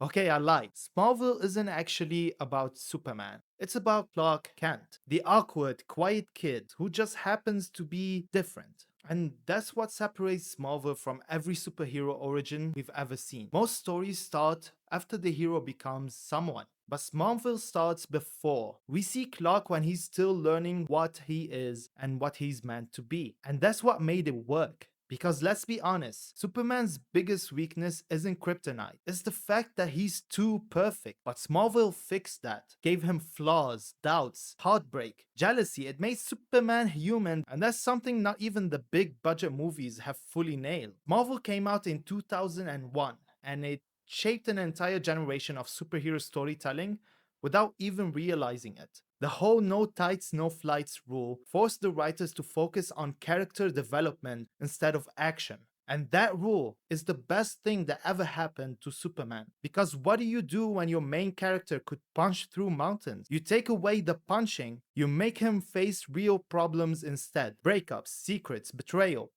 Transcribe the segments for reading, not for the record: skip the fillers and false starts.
Okay, I lied. Smallville isn't actually about Superman. It's about Clark Kent, the awkward, quiet kid who just happens to be different. And that's what separates Smallville from every superhero origin we've ever seen. Most stories start after the hero becomes someone. But Smallville starts before. We see Clark when he's still learning what he is and what he's meant to be. And that's what made it work. Because let's be honest, Superman's biggest weakness isn't kryptonite. It's the fact that he's too perfect. But Smallville fixed that. Gave him flaws, doubts, heartbreak, jealousy. It made Superman human, and that's something not even the big budget movies have fully nailed. Marvel came out in 2001, and it shaped an entire generation of superhero storytelling without even realizing it. The whole no tights, no flights rule forced the writers to focus on character development instead of action. And that rule is the best thing that ever happened to Superman. Because what do you do when your main character could punch through mountains? You take away the punching, you make him face real problems instead: breakups, secrets, betrayal.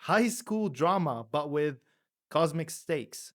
High school drama, but with cosmic stakes.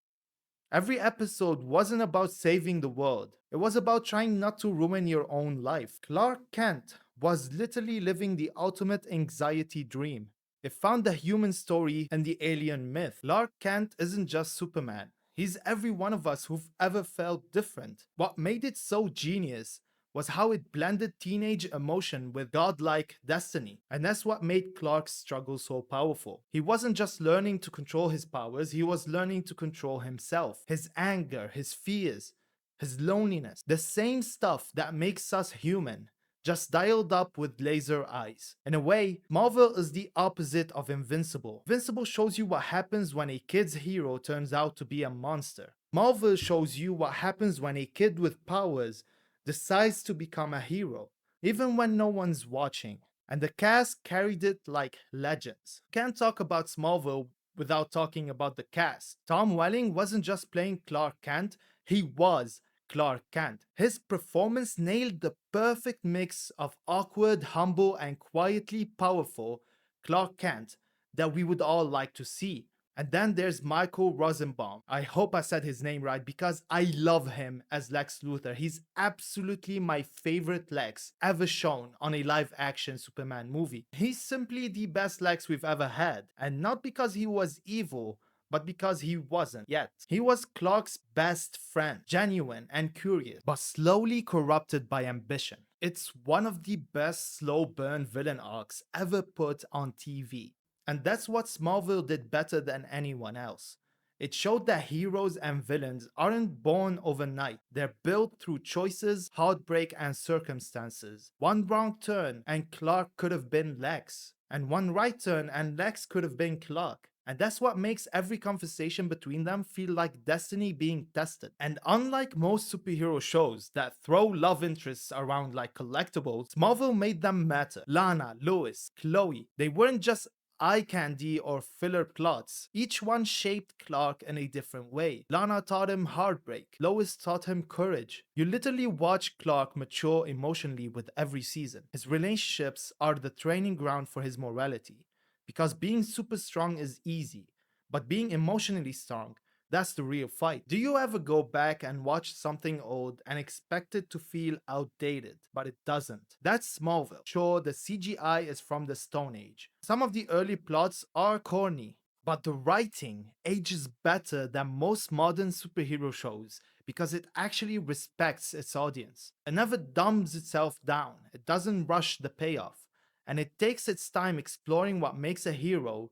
Every episode wasn't about saving the world, it was about trying not to ruin your own life. Clark Kent was literally living the ultimate anxiety dream. It found the human story and the alien myth. Clark Kent isn't just Superman. He's every one of us who've ever felt different. What made it so genius was how it blended teenage emotion with godlike destiny. And that's what made Clark's struggle so powerful. He wasn't just learning to control his powers, he was learning to control himself, his anger, his fears, his loneliness. The same stuff that makes us human, just dialed up with laser eyes. In a way, Marvel is the opposite of Invincible. Invincible shows you what happens when a kid's hero turns out to be a monster. Marvel shows you what happens when a kid with powers decides to become a hero, even when no one's watching. And the cast carried it like legends. Can't talk about Smallville without talking about the cast. Tom Welling wasn't just playing Clark Kent, he was Clark Kent. His performance nailed the perfect mix of awkward, humble, and quietly powerful Clark Kent that we would all like to see. And then there's Michael Rosenbaum. I hope I said his name right because I love him as Lex Luthor. He's absolutely my favorite Lex ever shown on a live action Superman movie. He's simply the best Lex we've ever had. And not because he was evil, but because he wasn't yet. He was Clark's best friend, genuine and curious, but slowly corrupted by ambition. It's one of the best slow burn villain arcs ever put on TV. And that's what Smallville did better than anyone else. It showed that heroes and villains aren't born overnight. They're built through choices, heartbreak, and circumstances. One wrong turn, and Clark could have been Lex. And one right turn, and Lex could have been Clark. And that's what makes every conversation between them feel like destiny being tested. And unlike most superhero shows that throw love interests around like collectibles, Smallville made them matter. Lana, Lois, Chloe, they weren't just eye candy or filler plots. Each one shaped Clark in a different way. Lana taught him heartbreak. Lois taught him courage. You literally watch Clark mature emotionally with every season. His relationships are the training ground for his morality. Because being super strong is easy, but being emotionally strong, that's the real fight. Do you ever go back and watch something old and expect it to feel outdated, but it doesn't? That's Smallville. Sure, the CGI is from the Stone Age. Some of the early plots are corny, but the writing ages better than most modern superhero shows because it actually respects its audience. It never dumbs itself down, it doesn't rush the payoff, and it takes its time exploring what makes a hero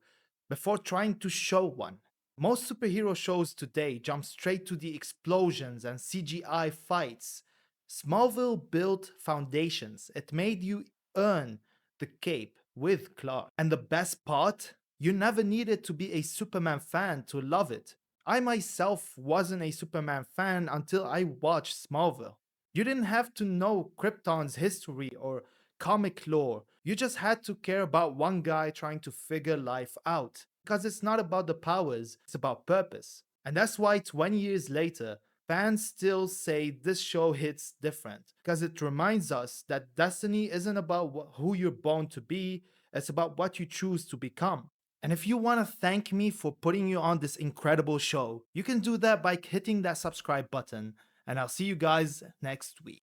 before trying to show one. Most superhero shows today jump straight to the explosions and CGI fights. Smallville built foundations. It made you earn the cape with Clark. And the best part? You never needed to be a Superman fan to love it. I myself wasn't a Superman fan until I watched Smallville. You didn't have to know Krypton's history or comic lore. You just had to care about one guy trying to figure life out. Because it's not about the powers, it's about purpose. And that's why 20 years later, fans still say this show hits different. Because it reminds us that destiny isn't about who you're born to be, it's about what you choose to become. And if you want to thank me for putting you on this incredible show, you can do that by hitting that subscribe button. And I'll see you guys next week.